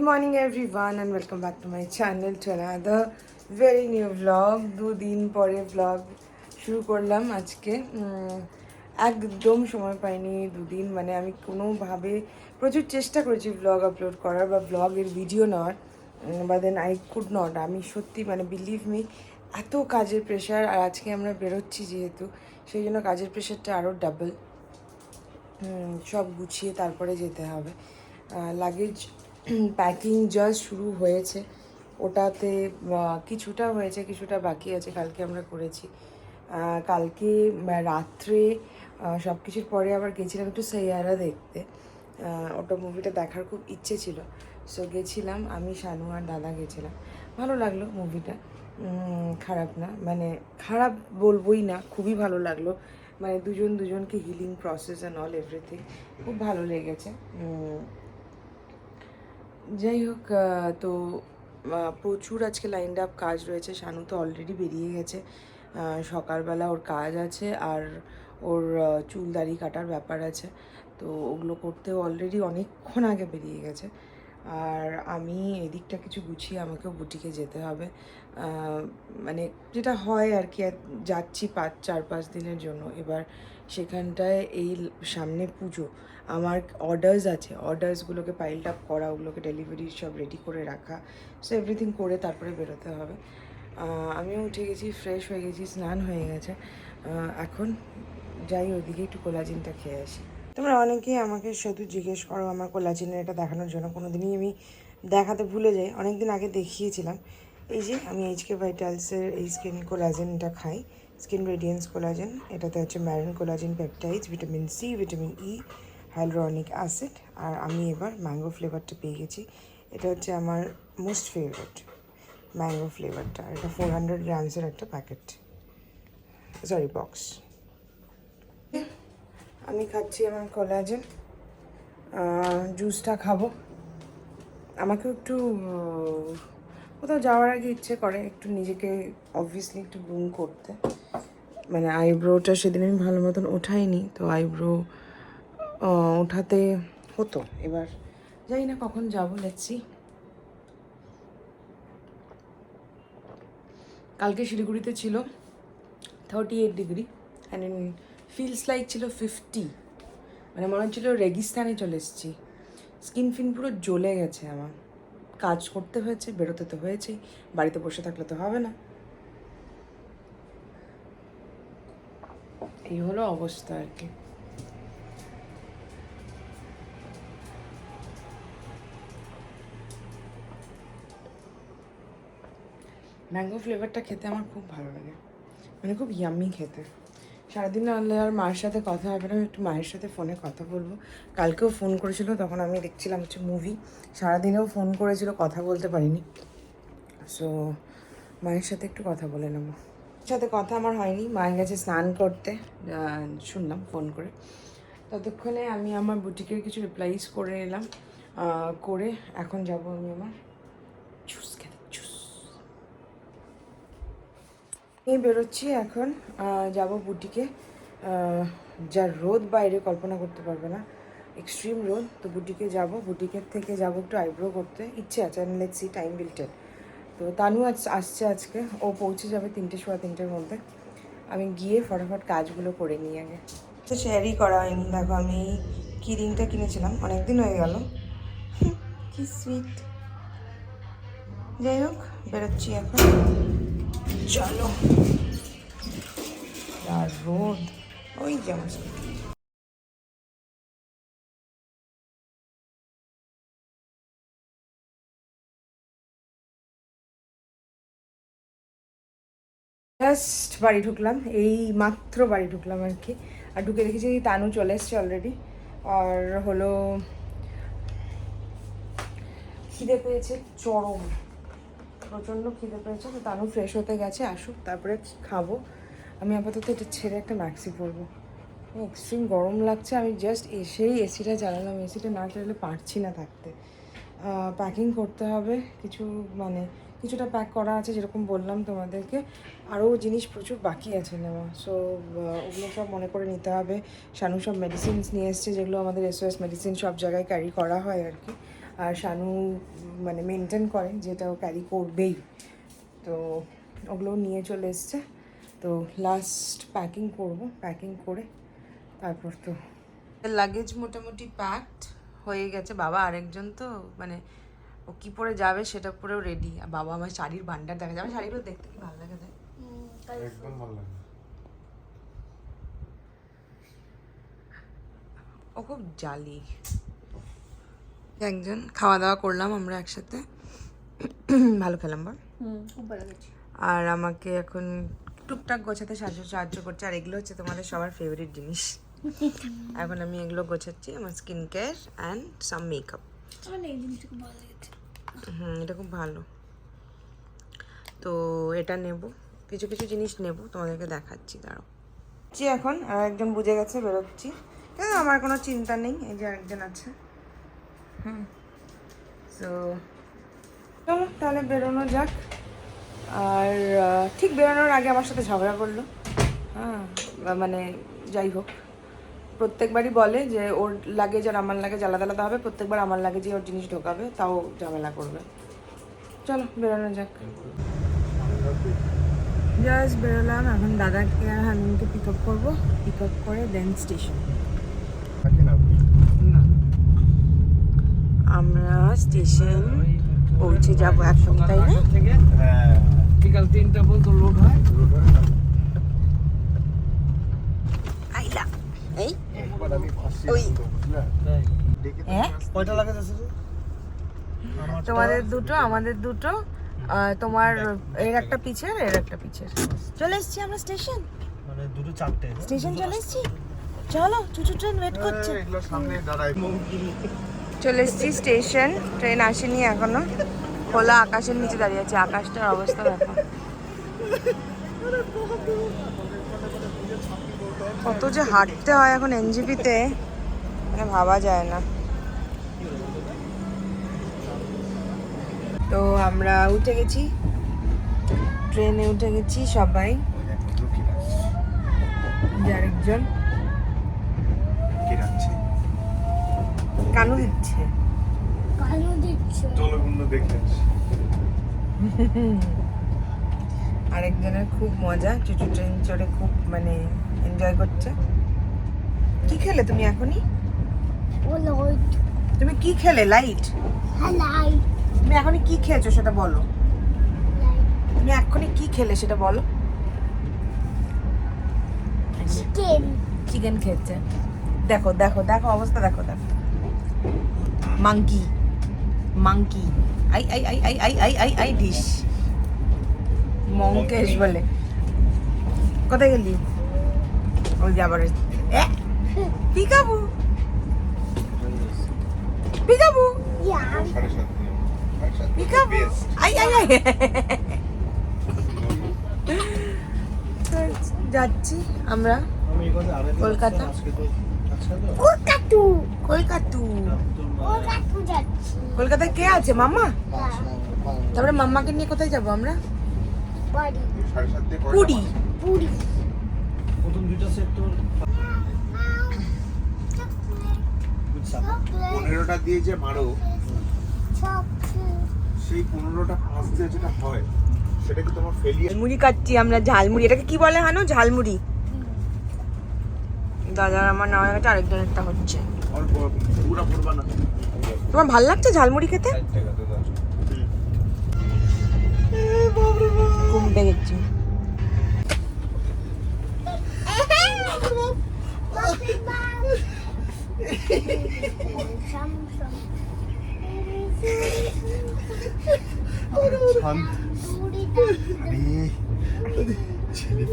Good morning everyone and welcome back to my channel to another very new vlog. 2 দিন পরে vlog শুরু করলাম আজকে। একদম সময় পাইনি 2 দিন, মানে আমি কোনোভাবে প্রচুর চেষ্টা করেছি vlog আপলোড করার বা vlogের ভিডিও নেওয়ার, বা দেন আই কুড নট। আমি সত্যি মানে বিলিভ মি, এত কাজের প্রেশার, আর আজকে আমরা বেরোচ্ছি যেহেতু সেই জন্য কাজের প্রেশারটা আরও ডাবল। সব গুছিয়ে তারপরে যেতে হবে। লাগেজ প্যাকিং জাস্ট শুরু হয়েছে, ওটাতে কিছুটা হয়েছে, কিছুটা বাকি আছে, কালকে আমরা করেছি। কালকে রাত্রে সব কিছুর পরে আবার গেছিলাম একটু সাইয়ারা দেখতে। ওটা মুভিটা দেখার খুব ইচ্ছে ছিল, সো গেছিলাম, আমি শানু আর দাদা গেছিলাম। ভালো লাগলো মুভিটা, খারাপ না, মানে খারাপ বলবোই না, খুবই ভালো লাগলো। মানে দুজনকে healing process and all everything খুব ভালো লেগেছে। যাই হোক, তো প্রচুর আজকে লাইনড আপ কাজ রয়েছে। শানু তো অলরেডি বেরিয়ে গেছে, সকালবেলা ওর কাজ আছে, আর ওর চুল দাড়ি কাটার ব্যাপার আছে, তো ওগুলো করতেও অলরেডি অনেকক্ষণ আগে বেরিয়ে গেছে। আর আমি এদিকটা কিছু গুছিয়ে আমাকেও বুটিকে যেতে হবে, মানে যেটা হয় আর কি। যাচ্ছি 4-5 দিনের জন্য। এবার সেখানটায় এই সামনে পুজো, আমার অর্ডার্স আছে, অর্ডার্সগুলোকে পাইল্ড আপ করা, ওগুলোকে ডেলিভারি সব রেডি করে রাখা, সো এভরিথিং করে তারপরে বেরোতে হবে। আমিও উঠে গেছি, ফ্রেশ হয়ে গেছি, স্নান হয়ে গেছে। এখন যাই ওইদিকে একটু কোলাজিনটা খেয়ে আসি। তোমরা অনেকেই আমাকে শুধু জিজ্ঞেস করো আমার কোলাজিনের এটা দেখানোর জন্য, কোনো দিনই আমি দেখাতে ভুলে যাই। অনেক দিন আগে দেখিয়েছিলাম, এই যে আমি এইচকে ভাইটালসের এই স্কিন কোলাজেনটা খাই, স্কিন রেডিয়েন্স কোলাজেন। এটাতে হচ্ছে marine collagen peptides, vitamin C, vitamin E, hyaluronic acid. আর আমি এবার ম্যাঙ্গো ফ্লেভারটা পেয়ে গেছি, এটা হচ্ছে আমার মোস্ট ফেভারিট ম্যাঙ্গো ফ্লেভারটা। এটা 400 গ্রামসের একটা প্যাকেট, সরি বক্স। আমি খাচ্ছি আমার কোলাজেন, জুসটা খাবো। আমাকেও একটু কোথাও যাওয়ার আগে ইচ্ছে করে একটু নিজেকে অবভিয়াসলি একটু গ্রুম করতে। মানে আইব্রোটা সেদিন আমি ভালো মতন ওঠাইনি, তো আইব্রো ওঠাতে হতো। এবার জানি না কখন যাবো, লেটসি। কালকে শিলিগুড়িতে ছিল 38 ডিগ্রি অ্যান্ড ফিলস লাইক ছিল 50, মানে মনে হচ্ছিল রেগিস্তানে চলে এসেছি। স্কিন ফিন পুরো জ্বলে গেছে আমার। কাজ করতে হয়েছে, বেরোতে তো হয়েছেই, বাড়িতে বসে থাকলে তো হবে না। এই হলো অবস্থা আর কি। ম্যাঙ্গো ফ্লেভারটা খেতে আমার খুব ভালো লাগে, মানে খুব ইয়াম্মি খেতে। সারাদিন আনলে আর মায়ের সাথে কথা হবে না, আমি একটু মায়ের সাথে ফোনে কথা বলবো। কালকেও ফোন করেছিল, তখন আমি দেখছিলাম হচ্ছে মুভি। সারাদিনেও ফোন করেছিল, কথা বলতে পারিনি, সো মায়ের সাথে একটু কথা বলে নেবো। সাথে কথা আমার হয়নি, মায়ের গেছে স্নান করতে, শুনলাম ফোন করে। ততক্ষণে আমি আমার বুটিকের কিছু রিপ্লাইজ করে এলাম, করে এখন যাব আমি আমার জুস খেতে। জুস এই বেরোচ্ছি এখন, যাব বুটিকে। যা রোদ বাইরে কল্পনা করতে পারবে না, এক্সট্রিম রোদ। তো বুটিকে যাব, বুটিকের থেকে যাব একটু আইব্রো করতে, ইচ্ছে আছে, let's see, time will tell. তো তানু আসছে আজকে, ও পৌঁছে যাবে 3টে, 3:15-র মধ্যে। আমি গিয়ে ফটাফট কাজগুলো করে নিই আগে। তো শেয়ারই করা হয়নি, দেখো আমি এই কি রিংটা কিনেছিলাম, অনেকদিন হয়ে গেল, কি সুইট। যাই হোক, বেরোচ্ছি এখন, চলো। আর রোদ, ওই যেমন জাস্ট বাড়ি ঢুকলাম, এই মাত্র বাড়ি ঢুকলাম আর কি। আর ঢুকে দেখেছি তানু চলে এসছে অলরেডি। আর হলো খিদে পেয়েছে চরম, প্রচণ্ড খিদে পেয়েছে। তো তানু ফ্রেশ হতে গেছে, আসুক তারপরে খাবো। আমি আপাতত এটা ছেড়ে একটা ম্যাক্সি পরবো, এক্সট্রিম গরম লাগছে। আমি জাস্ট এসেই এসিটা চালালাম, এসিটা না চালালে পারছি না থাকতে। প্যাকিং করতে হবে কিছু, মানে কিছুটা প্যাক করা আছে যেরকম বললাম তোমাদেরকে, আরও জিনিস প্রচুর বাকি আছে নেওয়া, সো ওগুলো সব মনে করে নিতে হবে। শানু সব মেডিসিনস নিয়ে এসছে, যেগুলো আমাদের এসওএস মেডিসিন সব জায়গায় ক্যারি করা হয় আর কি। আর শানু মানে মেনটেন করে যেটা ও ক্যারি করবেই, তো ওগুলো নিয়ে চলে এসছে। তো লাস্ট প্যাকিং করব, প্যাকিং করে তারপর তো লাগেজ মোটামুটি প্যাকড হয়ে গেছে। বাবা আরেকজন তো মানে ও কী পরে যাবে সেটা পরেও রেডি। আর বাবা আমার শাড়ির ভান্ডার দেখা যাবে, শাড়িগুলো দেখতে কি ভালো লাগে দেখ, একদম ভালো লাগে। ও খুব জালি। একজন খাওয়া দাওয়া করলাম আমরা একসাথে, ভালো খেলাম বল। খুব ভালো গেছে। আর আমাকে এখন টুকটাক গোছাতে সাহায্য করছে। আর এগুলো হচ্ছে তোমাদের সবার ফেভারিট জিনিস। এখন আমি এগুলো গোছাচ্ছি, আমার skin care and some makeup. আমার এই জিনিসটা খুব ভালো লেগেছে। এটা খুব ভালো। তো এটা নেব, কিছু কিছু জিনিস নেব, তোমাদেরকে দেখাচ্ছি, দাঁড়াও। এখন আর একজন বুঝে গেছে, বেরোচ্ছি। কেন আমার কোনো চিন্তা নেই, এই যে আরেকজন আছে। তো চলো তাহলে বেরোনো যাক। আর ঠিক বেরোনোর আগে আমার সাথে ঝগড়া করলো। হ্যাঁ মানে যাই হোক, প্রত্যেকবারই বলে যে ওর লাগেজ আর আমার লাগেজ আলাদা আলাদা হবে, প্রত্যেকবার আমার লাগেজে ওর জিনিস ঢোকাবে, তাও ঝামেলা করবে। চলো বেরোনো যাক। জাস্ট বেরোলাম, এখন দাদাকে আর হানিমকে পিক আপ করবো, পিক আপ করে দেন স্টেশন। আমরা স্টেশন পৌঁছে যাবো এখন, তাই না? হ্যাঁ, বিকাল 3টা পর্যন্ত লোড হয়। আইলা এই একবার আমি ফাঁসি ওই। তো বুঝলা? ডেকে তো হ্যাঁ? আসতে- কয়টা লাগেজ আছে রে? তোমাদের দুটো, আমাদের দুটো, তোমার এর একটা পিছের, এর একটা পিছের। চলে এসেছি আমরা স্টেশন, মানে দুটো চারটে। স্টেশন চলে এসেছি। চলো, চুচু ট্রেন ওয়েট করছে। হ্যাঁ, এগুলো সামনে দাঁড়ায়। চলে এসেছি স্টেশন, ট্রেন আসেনি এখনো। খোলা আকাশের নিচে দাঁড়িয়ে আছে, আকাশটার অবস্থা দেখো কত যে হাঁটতে হয় এখন এনজিপিতে, মানে ভাবা যায় না। তো আমরা উঠে গেছি, ট্রেনে উঠে গেছি সবাই। আরেকজন কে রাখছে? কানু দিচ্ছে। কালো দিচ্ছে। জলগুলো দেখে আসি। আরেকজনের খুব মজা, চুচু ট্রেন চড়ে খুব মানে এনজয় করছে। কি খেলে তুমি এখনই? ও লাইট। তুমি কি খেলে? লাইট? লাইট। তুমি এখনই কি খেয়েছো সেটা বলো। লাইট। তুমি এখনই কি খেলে সেটা বলো। চিকেন। চিকেন খেয়েছে। দেখো দেখো দেখো অবস্থা, দেখো দেখো। মাংকি মাংকি আই আই আই আই আই আই আই আই ডিশ মঙ্কেশ বলে। কোথায় গেলি? ওই যে আবার পিকাবু পিকাবু ইয়া। 7:30 পিকাবু আই আই আই। যাচ্ছি আমরা আমি এই কথা আরে কলকাতা। আজকে তো আচ্ছা তো কলকাতু। কলকাতা। কলকাতু যাচ্ছি। কলকাতায় কে আছে? মামা। তারপরে মাম্মাকে নিয়ে কোথায় যাবো আমরা? বাড়ি। 7:30 দিয়ে কয়টা পুরী। বাজে? পুরি। প্রথম দুইটা সেট তো চকলেট। 15টা দিয়ে যে মারো, চকলেট। সেই 15টা পাঁচ দিয়ে যেটা হয় সেটা কি তোমার ফেলিয়ার? মুড়ি খাচ্ছি আমরা, ঝালমুড়ি। এটাকে কি বলে হানু? ঝালমুড়ি। দাদার আমার নেওয়া হয়ে গেছে, আরেকজনেরটা হচ্ছে। অল্প পুরা ভরবা না। তোমার ভাল লাগছে ঝালমুড়ি খেতে? ঘুমতে গেছি।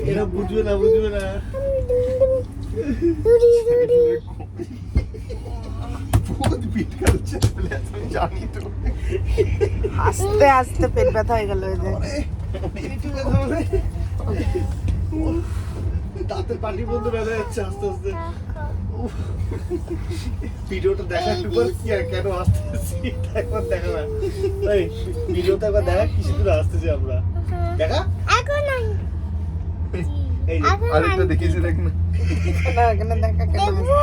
এরা বুঝবে না, বুঝবে না। আস্তে আস্তে পেট ব্যথা হয়ে গেল। দাঁতের পাটি বন্ধু বেড়ে যাচ্ছে আস্তে আস্তে। ভিডিওটা দেখা একটু পর কি আর কেন আসতেছি একবার দেখা না। এই ভিডিওটা একবার দেখা কিসে দূরে আসতেছি আমরা। দেখা এখন এই যে, আগে আরেকটা দেখিয়েছি দেখ না না এখানে দেখা কেন দেখবো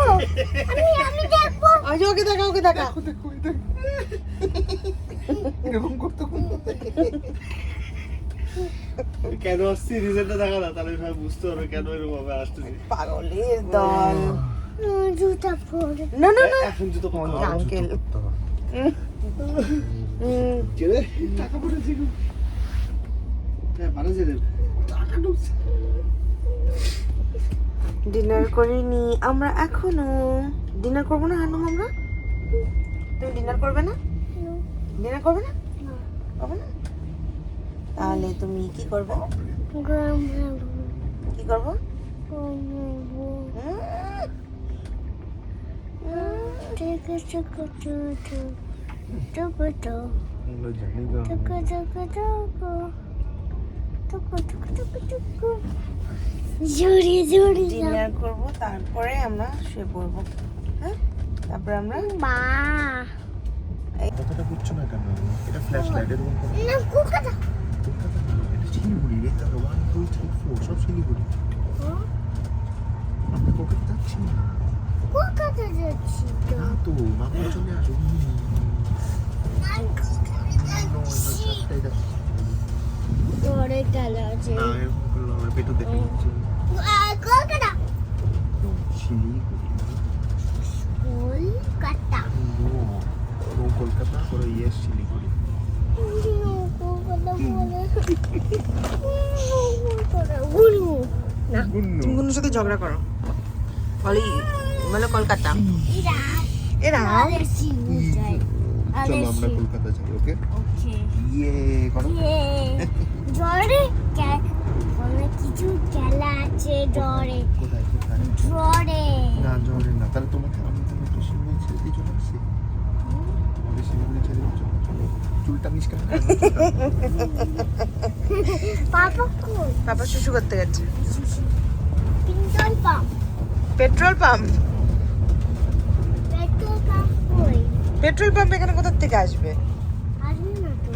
আমি দেখবো আজ ওকে দেখা ওকে দেখা দেখো দেখো এই দেখ এরকম করতে কেন আসছি রিজনটা দেখা না, তাহলে সবাই বুঝতে পারবে কেন এরকম ভাবে আসতেছি। পাগলের দল জুতা পরে না না না এখন জুতো আঙ্কেল ছেড়ে টাকা পড়েছে গো। হ্যাঁ ভালো ছেড়ে টাকা ঢুকছে। ডিনার করিনি আমরা এখনো ডিনার করবো না হানু আমরা তুমি ডিনার করবে না ডিনার করবে না করবে না তাহলে তুমি কি করবে গরম কি করবো ঠিক আছে জানি না জোরে জোরে ডিনার করবো তারপরে আমরা শুয়ে পড়বো হ্যাঁ তারপরে আমরা মা কথাটা বুঝছো না কেন এটা ফ্ল্যাশ লাইট এরকম করে না কোকাটা কলকাতা না, এটা শিলিগুড়ি রে তাহলে 1 2 3 4 সব শিলিগুড়ি আমরা কলকাতা যাচ্ছি না কোকাটা যাচ্ছি তো না তো মামা চলে আসো জোরে গেল আছে না এরকম করলে আমার পেটও দেখে নিচ্ছে কোকাটা শিলিগুড়ি কলকাতা নো কলকাতা করে ইয়েস শিলিগুড়ি কোকাটা বলে গুরু তুমি কোনোর সাথে ঝগড়া করো বলো কলকাতা ইরা এরা চলো আমরা কলকাতা যাই ওকে ওকে ইয়ে করো জরে অনেক কিছু খেলা আছে জরে কোথায় কোথায় জরে না জলে না তাহলে তোমাকে আমি তো একটু শিলিগুড়ি ছেড়ে দিয়ে চলে আসছি আমাদের শিলিগুড়ি ছেড়ে দিয়ে চলে চলো চুলটা মিশকা পাপা কই বাবা শুশু করতে গেছে পিন্টন pump petrol pump petrol pump কই পেট্রোল পাম্প এখানে কোথা থেকে আসবে আসবে না তো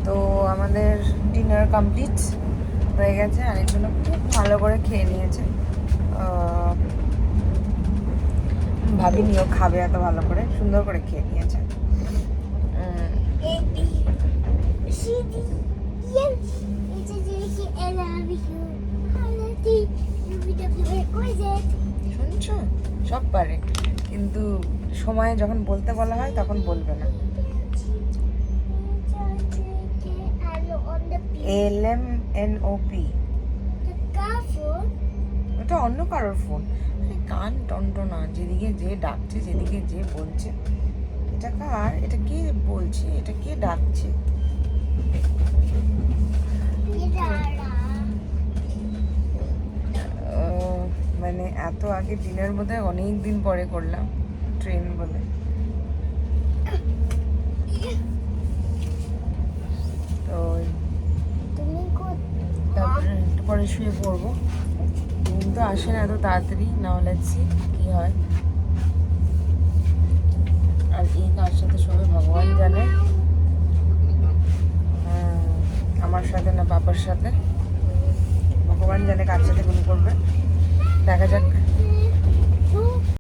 তো আমাদের ডিনার কমপ্লিট হয়ে গেছে আরেকজন খুব ভালো করে খেয়ে নিয়েছে ভাবিনি ও খাবে এত ভালো করে সুন্দর করে খেয়ে নিয়েছে A B C D E F G H I J K L M N O P Q R S T U V W X Y Z শুনছো সব পারে কিন্তু সময় যখন বলতে বলা হয় তখন বলবে না LMNOP ওটা অন্য কারোর ফোন কান টনটনা যেদিকে যে ডাকছে যেদিকে যে বলছে এটা কার এটা কে বলছে এটা কে ডাকছে মানে এত আগে ডিনার বোধহয় অনেক দিন পরে করলাম ট্রেন বলে তো তারপরে একটু পরে শুয়ে পড়বো ঘুম তো আসে না এত তাড়াতাড়ি না হলে কি হয় আর এই কার সাথে সবাই ভগবান জানে আমার সাথে না বাবার সাথে ভগবান জানে কার সাথে ঘুম করবে দেখা যাক